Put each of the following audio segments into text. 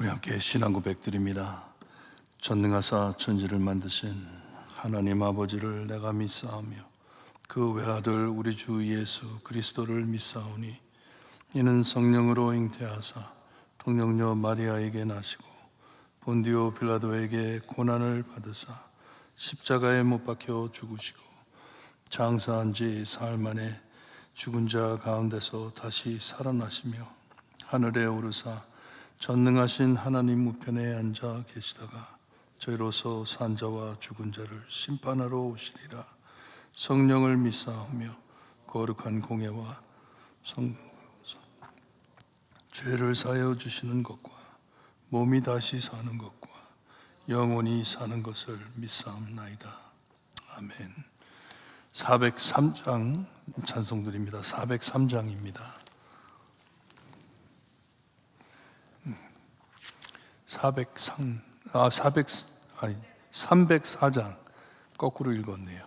우리 함께 신앙 고백드립니다. 전능하사 천지를 만드신 하나님 아버지를 내가 믿사오며 그 외아들 우리 주 예수 그리스도를 믿사오니 이는 성령으로 잉태하사 동정녀 마리아에게 나시고 본디오 빌라도에게 고난을 받으사 십자가에 못 박혀 죽으시고 장사한 지 사흘 만에 죽은 자 가운데서 다시 살아나시며 하늘에 오르사 전능하신 하나님 우편에 앉아 계시다가 저희로서 산 자와 죽은 자를 심판하러 오시리라. 성령을 믿사오며 거룩한 공예와 죄를 사하여 주시는 것과 몸이 다시 사는 것과 영원히 사는 것을 믿사옵나이다. 아멘. 403장 찬송드립니다. 403장입니다. 304장 거꾸로 읽었네요.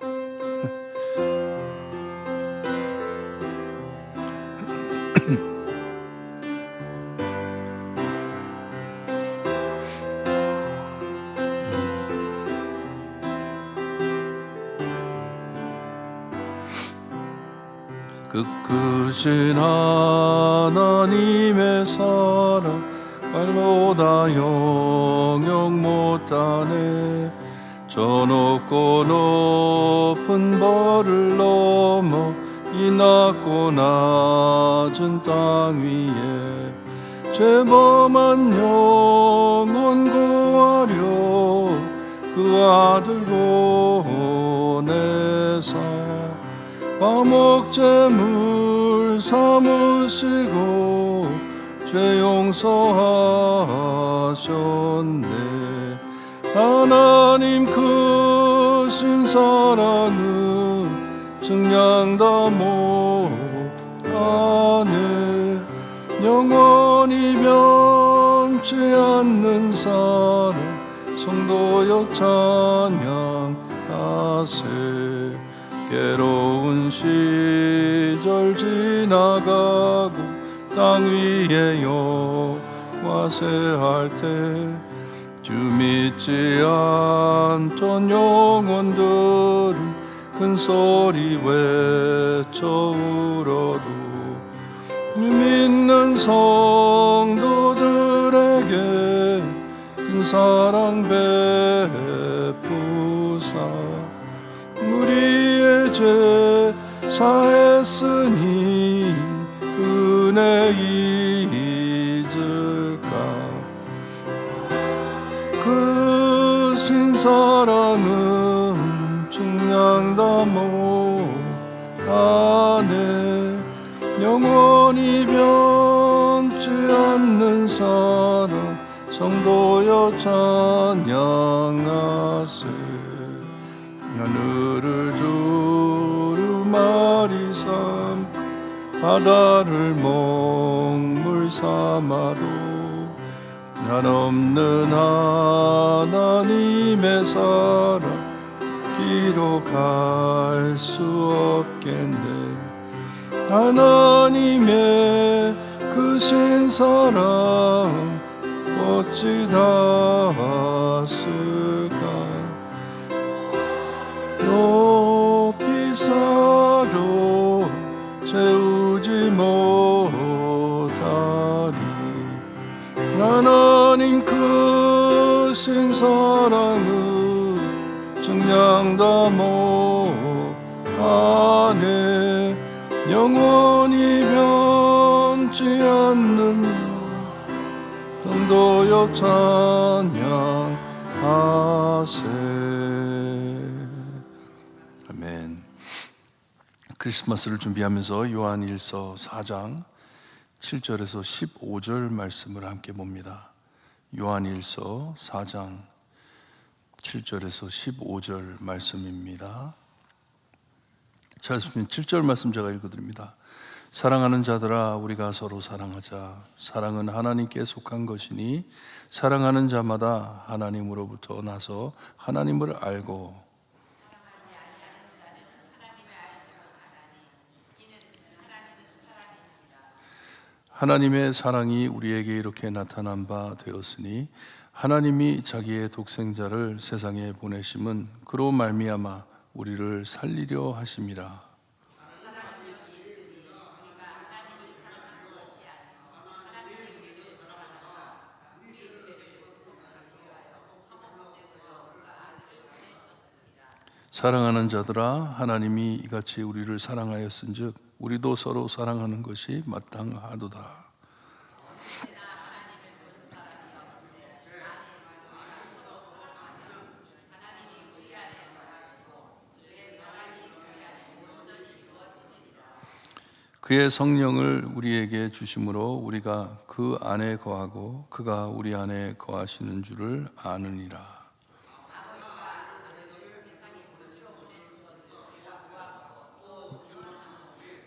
끝끝인 하나님의 사랑 말로다 영영 못하네. 저 높고 높은 벌을 넘어 이 낮고 낮은 땅 위에 죄범한 영혼 구하려 그 아들 보내사 화목제물 삼으시고 죄 용서하셨네. 하나님 크신 사랑은 증량 다 못하네. 영원히 변치 않는 사랑 성도여 찬양하세. 괴로운 시절 지나가고 땅 위에 여와세할 때 주 믿지 않던 영혼들은 큰 소리 외쳐 울어도 믿는 성도들에게 큰 사랑 베푸사 우리의 죄 사했으니 은혜 잊을까. 크신 사랑은 증량 다 못하네. 영원히 변치 않는 사랑 성도여 찬양하세. 하늘을 두루마리 삼고 바다를 먹물 삼아도 한없는 하나님의 사랑 기록할 수 없겠네. 하나님의 크신 사랑 어찌 닿았을까. 높이 쌓아도 채우지 못하리. 하나님 크신 사랑은 증량 다 못하네. 영원히 변치 않는 성도여 찬양하세. 아멘. 크리스마스를 준비하면서 요한일서 4장 7절에서 15절 말씀을 함께 봅니다. 요한일서 4장 7절에서 15절 말씀입니다. 자, 7절 말씀 제가 읽어드립니다. 사랑하는 자들아 우리가 서로 사랑하자. 사랑은 하나님께 속한 것이니 사랑하는 자마다 하나님으로부터 나서 하나님을 알고 하나님의 사랑이 우리에게 이렇게 나타난 바 되었으니 하나님이 자기의 독생자를 세상에 보내심은 그로 말미암아 우리를 살리려 하심이라. 사랑하는 자들아, 하나님이 이같이 우리를 사랑하였은즉 우리도 서로 사랑하는 것이 마땅하도다. 그의 성령을 우리에게 주심으로 우리가 그 안에 거하고 그가 우리 안에 거하시는 줄을 아느니라.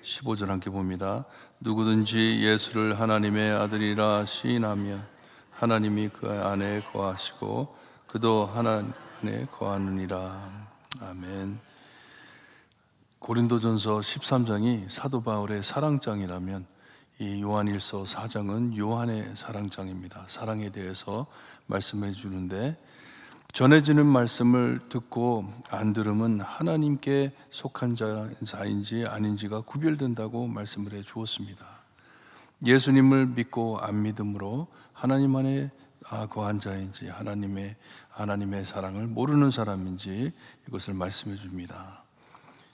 15절 함께 봅니다. 누구든지 예수를 하나님의 아들이라 시인하면 하나님이 그 안에 거하시고 그도 하나님 안에 거하느니라. 아멘. 고린도전서 13장이 사도 바울의 사랑장이라면 이 요한일서 4장은 요한의 사랑장입니다. 사랑에 대해서 말씀해 주는데, 전해지는 말씀을 듣고 안 들으면 하나님께 속한 자인지 아닌지가 구별된다고 말씀을 해 주었습니다. 예수님을 믿고 안 믿음으로 하나님 안에 거한 자인지 하나님의 사랑을 모르는 사람인지 이것을 말씀해 줍니다.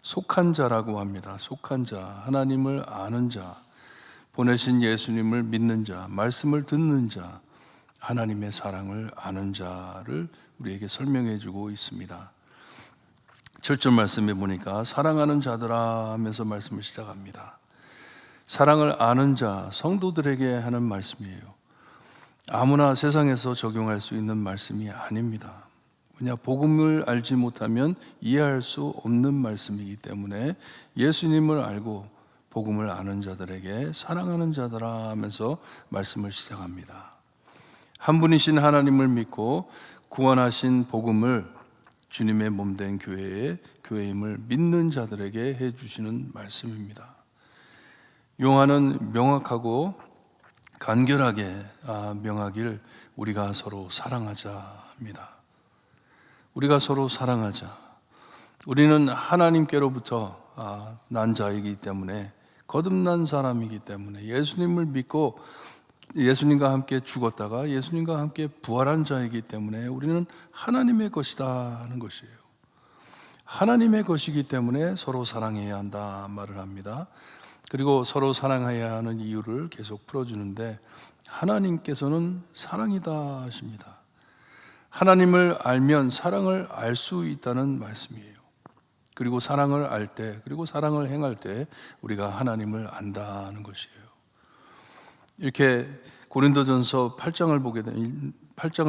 속한 자라고 합니다. 속한 자, 하나님을 아는 자, 보내신 예수님을 믿는 자, 말씀을 듣는 자, 하나님의 사랑을 아는 자를 우리에게 설명해 주고 있습니다. 7절 말씀에 보니까 사랑하는 자들아 하면서 말씀을 시작합니다. 사랑을 아는 자, 성도들에게 하는 말씀이에요. 아무나 세상에서 적용할 수 있는 말씀이 아닙니다. 왜냐, 복음을 알지 못하면 이해할 수 없는 말씀이기 때문에 예수님을 알고 복음을 아는 자들에게 사랑하는 자들아 하면서 말씀을 시작합니다. 한 분이신 하나님을 믿고 구원하신 복음을 주님의 몸된 교회임을 믿는 자들에게 해주시는 말씀입니다. 요한은 명확하고 간결하게 명하길 우리가 서로 사랑하자 합니다. 우리가 서로 사랑하자. 우리는 하나님께로부터 난 자이기 때문에, 거듭난 사람이기 때문에, 예수님을 믿고 예수님과 함께 죽었다가 예수님과 함께 부활한 자이기 때문에 우리는 하나님의 것이다 하는 것이에요. 하나님의 것이기 때문에 서로 사랑해야 한다 말을 합니다. 그리고 서로 사랑해야 하는 이유를 계속 풀어주는데, 하나님께서는 사랑이다 하십니다. 하나님을 알면 사랑을 알 수 있다는 말씀이에요. 그리고 사랑을 알 때, 그리고 사랑을 행할 때 우리가 하나님을 안다는 것이에요. 이렇게 고린도전서 8장을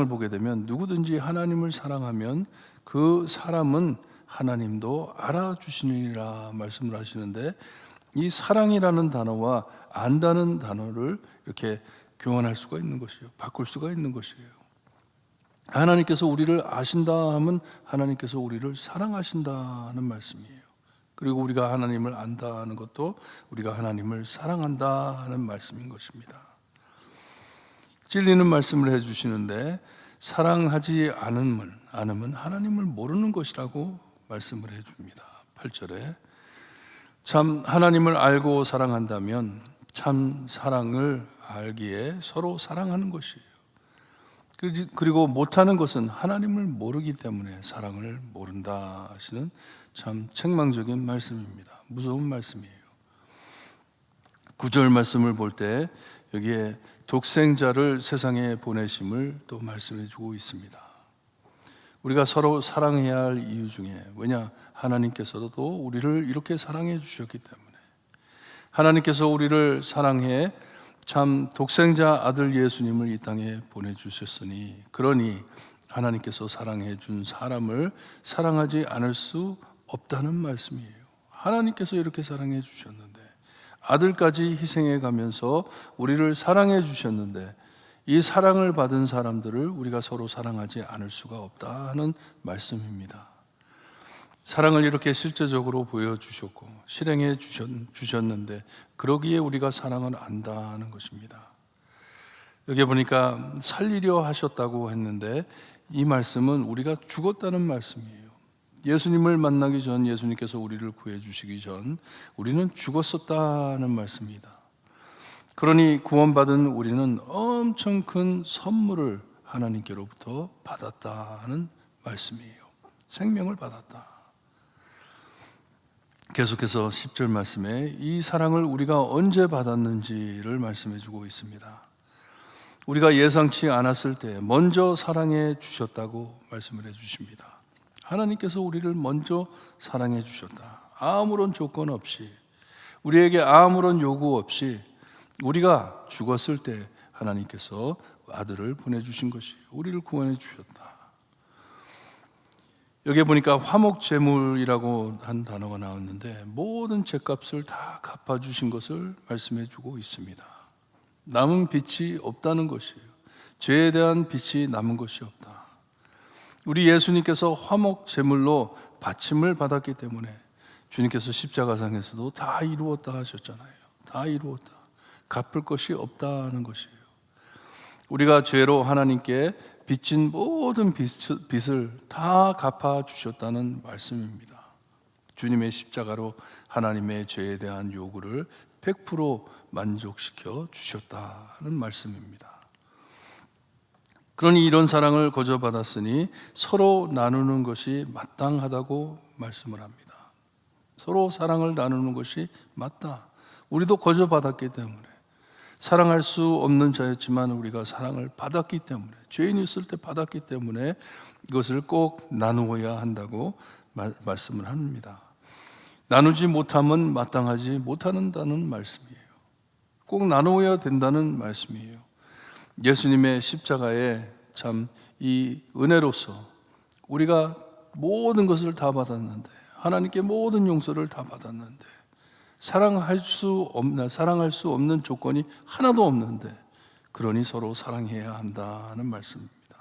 보게 되면 누구든지 하나님을 사랑하면 그 사람은 하나님도 알아주시느니라 말씀을 하시는데, 이 사랑이라는 단어와 안다는 단어를 이렇게 교환할 수가 있는 것이에요. 바꿀 수가 있는 것이에요. 하나님께서 우리를 아신다 하면 하나님께서 우리를 사랑하신다는 말씀이에요. 그리고 우리가 하나님을 안다 하는 것도 우리가 하나님을 사랑한다 하는 말씀인 것입니다. 찔리는 말씀을 해주시는데, 사랑하지 않으면 하나님을 모르는 것이라고 말씀을 해줍니다. 8절에 참 하나님을 알고 사랑한다면 참 사랑을 알기에 서로 사랑하는 것이에요. 그리고 못하는 것은 하나님을 모르기 때문에 사랑을 모른다 하시는 참 책망적인 말씀입니다. 무서운 말씀이에요. 9절 말씀을 볼 때 여기에 독생자를 세상에 보내심을 또 말씀해 주고 있습니다. 우리가 서로 사랑해야 할 이유 중에, 왜냐, 하나님께서도 우리를 이렇게 사랑해 주셨기 때문에, 하나님께서 우리를 사랑해 참 독생자 아들 예수님을 이 땅에 보내주셨으니, 그러니 하나님께서 사랑해 준 사람을 사랑하지 않을 수 없다는 말씀이에요. 하나님께서 이렇게 사랑해 주셨는데, 아들까지 희생해 가면서 우리를 사랑해 주셨는데, 이 사랑을 받은 사람들을 우리가 서로 사랑하지 않을 수가 없다는 말씀입니다. 사랑을 이렇게 실제적으로 보여주셨고 실행해 주셨는데 그러기에 우리가 사랑을 안다는 것입니다. 여기 보니까 살리려 하셨다고 했는데 이 말씀은 우리가 죽었다는 말씀이에요. 예수님을 만나기 전, 예수님께서 우리를 구해주시기 전 우리는 죽었었다는 말씀입니다. 그러니 구원받은 우리는 엄청 큰 선물을 하나님께로부터 받았다는 말씀이에요. 생명을 받았다. 계속해서 10절 말씀에 이 사랑을 우리가 언제 받았는지를 말씀해 주고 있습니다. 우리가 예상치 않았을 때 먼저 사랑해 주셨다고 말씀을 해 주십니다. 하나님께서 우리를 먼저 사랑해 주셨다. 아무런 조건 없이, 우리에게 아무런 요구 없이 우리가 죽었을 때 하나님께서 아들을 보내주신 것이 우리를 구원해 주셨다. 여기 보니까 화목제물이라고 한 단어가 나왔는데 모든 죄값을 다 갚아주신 것을 말씀해 주고 있습니다. 남은 빚이 없다는 것이에요. 죄에 대한 빚이 남은 것이 없다. 우리 예수님께서 화목제물로 바침을 받았기 때문에 주님께서 십자가상에서도 다 이루었다 하셨잖아요. 다 이루었다. 갚을 것이 없다는 것이에요. 우리가 죄로 하나님께 빚진 모든 빚을 다 갚아주셨다는 말씀입니다. 주님의 십자가로 하나님의 죄에 대한 요구를 100% 만족시켜 주셨다는 말씀입니다. 그러니 이런 사랑을 거저 받았으니 서로 나누는 것이 마땅하다고 말씀을 합니다. 서로 사랑을 나누는 것이 맞다. 우리도 거저 받았기 때문에, 사랑할 수 없는 자였지만 우리가 사랑을 받았기 때문에, 죄인이 있을 때 받았기 때문에 이것을 꼭 나누어야 한다고 말씀을 합니다. 나누지 못하면 마땅하지 못한다는 말씀이에요. 꼭 나누어야 된다는 말씀이에요. 예수님의 십자가에 참 이 은혜로서 우리가 모든 것을 다 받았는데, 하나님께 모든 용서를 다 받았는데, 사랑할 수 없는 조건이 하나도 없는데, 그러니 서로 사랑해야 한다는 말씀입니다.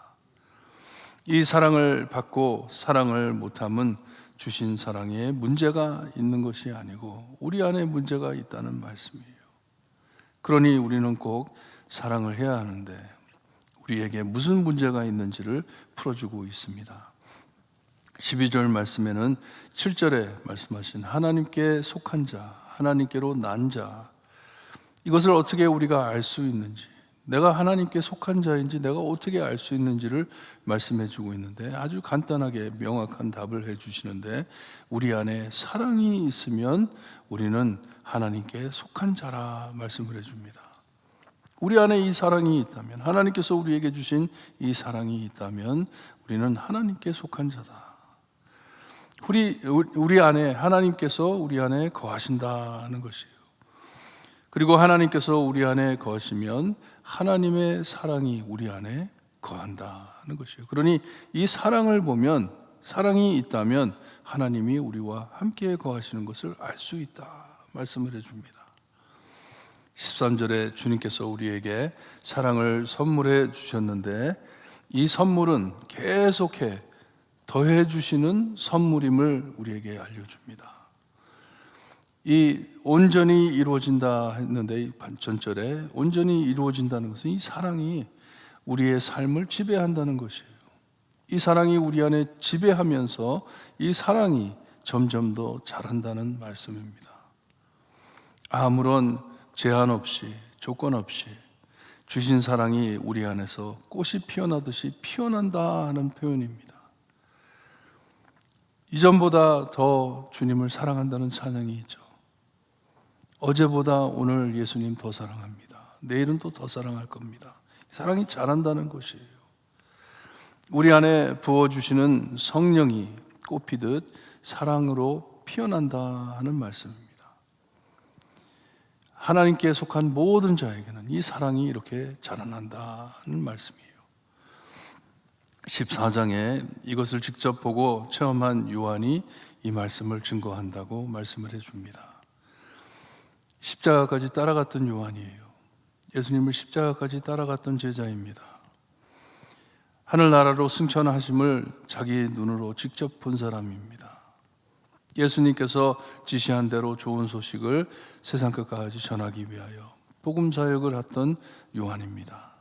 이 사랑을 받고 사랑을 못함은 주신 사랑에 문제가 있는 것이 아니고 우리 안에 문제가 있다는 말씀이에요. 그러니 우리는 꼭 사랑을 해야 하는데 우리에게 무슨 문제가 있는지를 풀어주고 있습니다. 12절 말씀에는 7절에 말씀하신 하나님께 속한 자, 하나님께로 난 자, 이것을 어떻게 우리가 알 수 있는지, 내가 하나님께 속한 자인지 내가 어떻게 알 수 있는지를 말씀해 주고 있는데 아주 간단하게 명확한 답을 해 주시는데, 우리 안에 사랑이 있으면 우리는 하나님께 속한 자라 말씀을 해 줍니다. 우리 안에 이 사랑이 있다면, 하나님께서 우리에게 주신 이 사랑이 있다면 우리는 하나님께 속한 자다. 우리 안에 하나님께서 우리 안에 거하신다는 것이에요. 그리고 하나님께서 우리 안에 거하시면 하나님의 사랑이 우리 안에 거한다는 것이에요. 그러니 이 사랑을 보면, 사랑이 있다면 하나님이 우리와 함께 거하시는 것을 알 수 있다 말씀을 해줍니다. 13절에 주님께서 우리에게 사랑을 선물해 주셨는데 이 선물은 계속해 더해 주시는 선물임을 우리에게 알려줍니다. 이 온전히 이루어진다 했는데, 전절에 온전히 이루어진다는 것은 이 사랑이 우리의 삶을 지배한다는 것이에요. 이 사랑이 우리 안에 지배하면서 이 사랑이 점점 더 자란다는 말씀입니다. 아무런 제한 없이, 조건 없이 주신 사랑이 우리 안에서 꽃이 피어나듯이 피어난다 하는 표현입니다. 이전보다 더 주님을 사랑한다는 찬양이 있죠. 어제보다 오늘 예수님 더 사랑합니다. 내일은 또 더 사랑할 겁니다. 사랑이 자란다는 것이에요. 우리 안에 부어주시는 성령이 꽃피듯 사랑으로 피어난다 하는 말씀입니다. 하나님께 속한 모든 자에게는 이 사랑이 이렇게 자라난다는 말씀이에요. 14장에 이것을 직접 보고 체험한 요한이 이 말씀을 증거한다고 말씀을 해줍니다. 십자가까지 따라갔던 요한이에요. 예수님을 십자가까지 따라갔던 제자입니다. 하늘나라로 승천하심을 자기 눈으로 직접 본 사람입니다. 예수님께서 지시한 대로 좋은 소식을 세상 끝까지 전하기 위하여 복음 사역을 했던 요한입니다.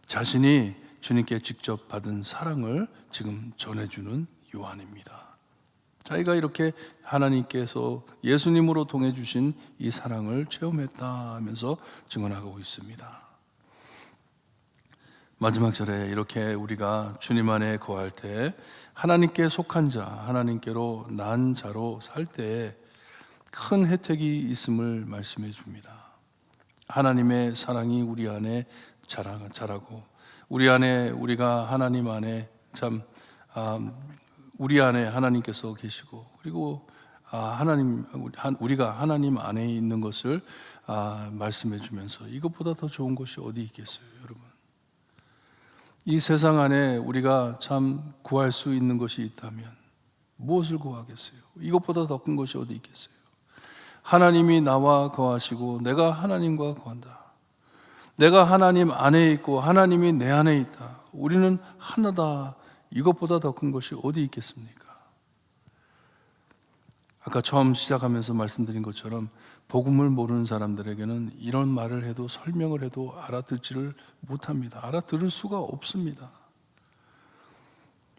자신이 주님께 직접 받은 사랑을 지금 전해주는 요한입니다. 자기가 이렇게 하나님께서 예수님으로 통해 주신 이 사랑을 체험했다 하면서 증언하고 있습니다. 마지막 절에 이렇게 우리가 주님 안에 거할 때 하나님께 속한 자, 하나님께로 난 자로 살 때에 큰 혜택이 있음을 말씀해 줍니다. 하나님의 사랑이 우리 안에 자라고 우리 안에 우리가 하나님 안에 우리 안에 하나님께서 계시고 그리고 우리가 하나님 안에 있는 것을 말씀해 주면서 이것보다 더 좋은 것이 어디 있겠어요, 여러분? 이 세상 안에 우리가 참 구할 수 있는 것이 있다면 무엇을 구하겠어요? 이것보다 더 큰 것이 어디 있겠어요? 하나님이 나와 거하시고 내가 하나님과 거한다. 내가 하나님 안에 있고 하나님이 내 안에 있다. 우리는 하나다. 이것보다 더 큰 것이 어디 있겠습니까? 아까 처음 시작하면서 말씀드린 것처럼 복음을 모르는 사람들에게는 이런 말을 해도 설명을 해도 알아듣지를 못합니다. 알아들을 수가 없습니다.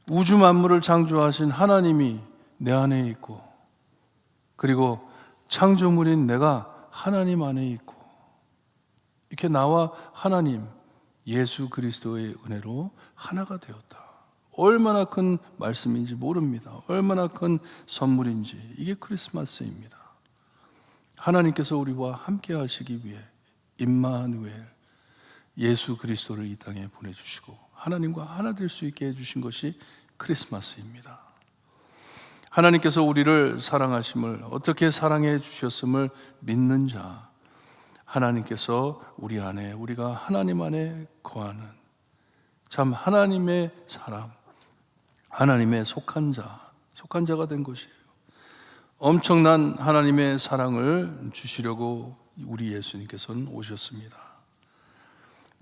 우주 만물을 창조하신 하나님이 내 안에 있고 그리고 창조물인 내가 하나님 안에 있고 이렇게 나와 하나님 예수 그리스도의 은혜로 하나가 되었다. 얼마나 큰 말씀인지 모릅니다. 얼마나 큰 선물인지. 이게 크리스마스입니다. 하나님께서 우리와 함께 하시기 위해 임마누엘 예수 그리스도를 이 땅에 보내주시고 하나님과 하나 될 수 있게 해주신 것이 크리스마스입니다. 하나님께서 우리를 사랑하심을 어떻게 사랑해 주셨음을 믿는 자, 하나님께서 우리 안에 우리가 하나님 안에 거하는 참 하나님의 사람, 하나님의 속한 자가 된 것이에요. 엄청난 하나님의 사랑을 주시려고 우리 예수님께서는 오셨습니다.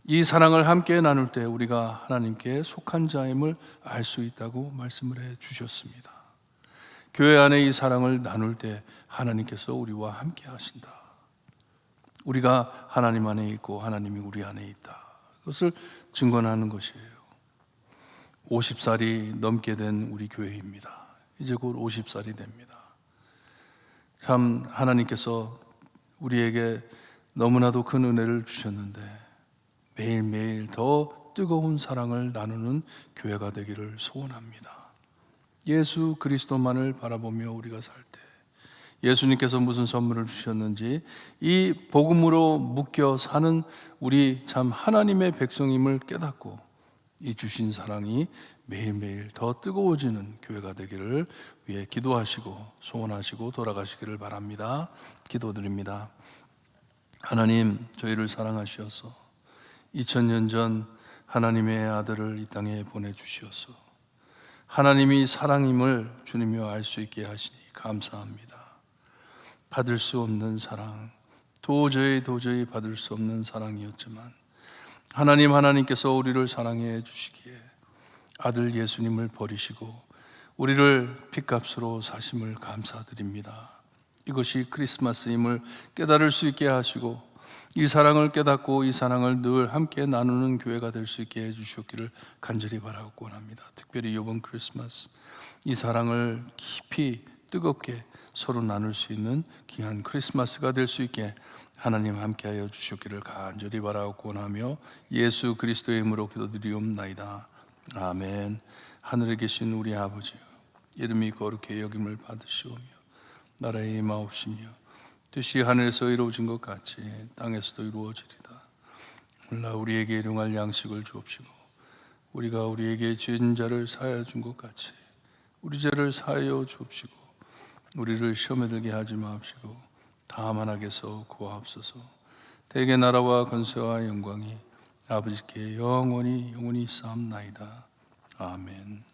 이 사랑을 함께 나눌 때 우리가 하나님께 속한 자임을 알 수 있다고 말씀을 해 주셨습니다. 교회 안에 이 사랑을 나눌 때 하나님께서 우리와 함께 하신다. 우리가 하나님 안에 있고 하나님이 우리 안에 있다. 그것을 증거하는 것이에요. 50살이 넘게 된 우리 교회입니다. 이제 곧 50살이 됩니다. 참 하나님께서 우리에게 너무나도 큰 은혜를 주셨는데 매일매일 더 뜨거운 사랑을 나누는 교회가 되기를 소원합니다. 예수 그리스도만을 바라보며 우리가 살 때 예수님께서 무슨 선물을 주셨는지 이 복음으로 묶여 사는 우리 참 하나님의 백성임을 깨닫고 이 주신 사랑이 매일매일 더 뜨거워지는 교회가 되기를 위해 기도하시고 소원하시고 돌아가시기를 바랍니다. 기도드립니다. 하나님, 저희를 사랑하셔서 2000년 전 하나님의 아들을 이 땅에 보내주시어서 하나님이 사랑임을 주님이여 알 수 있게 하시니 감사합니다. 받을 수 없는 사랑, 도저히 받을 수 없는 사랑이었지만 하나님께서 우리를 사랑해 주시기에 아들 예수님을 버리시고 우리를 핏값으로 사심을 감사드립니다. 이것이 크리스마스임을 깨달을 수 있게 하시고 이 사랑을 깨닫고 이 사랑을 늘 함께 나누는 교회가 될 수 있게 해주셨기를 간절히 바라고 원합니다. 특별히 이번 크리스마스 이 사랑을 깊이 뜨겁게 서로 나눌 수 있는 귀한 크리스마스가 될 수 있게 하나님 함께하여 주셨기를 간절히 바라고 원하며 예수 그리스도의 이름으로 기도드리옵나이다. 아멘. 하늘에 계신 우리 아버지여, 이름이 거룩히 여김을 받으시오며 나라의 임하옵시며 뜻이 하늘에서 이루어진 것 같이 땅에서도 이루어지리다. 오늘날 우리에게 일용할 양식을 주옵시고 우리가 우리에게 죄진 자를 사하여 준 것 같이 우리 죄를 사하여 주옵시고 우리를 시험에 들게 하지 마옵시고 다만 악에서 구하옵소서. 대개 나라와 권세와 영광이 아버지께 영원히 있사옵나이다. 아멘.